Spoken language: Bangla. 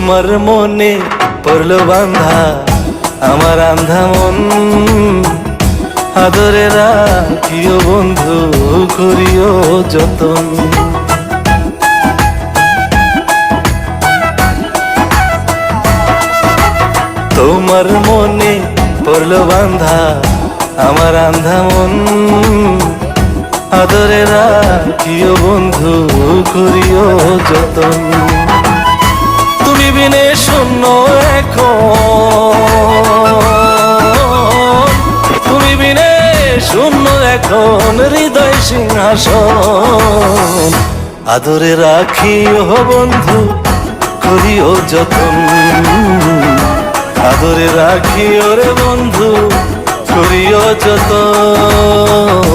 তোমার মনে পড়লো বান্ধা আমার আন্ধা মন, আদরে রাখিও বন্ধু করিও যতন। তোমার মনে পড়লো বান্ধা আমার আন্ধা মন, আদরে রাখিও বন্ধু করিও যতন। তুমি বিনে শূন্য এখন, তুমি বিনে শূন্য এখন হৃদয় সিংহাসন, আদরে রাখিও বন্ধু করিও যতন, আদরে রাখিও রে বন্ধু করিও যতন।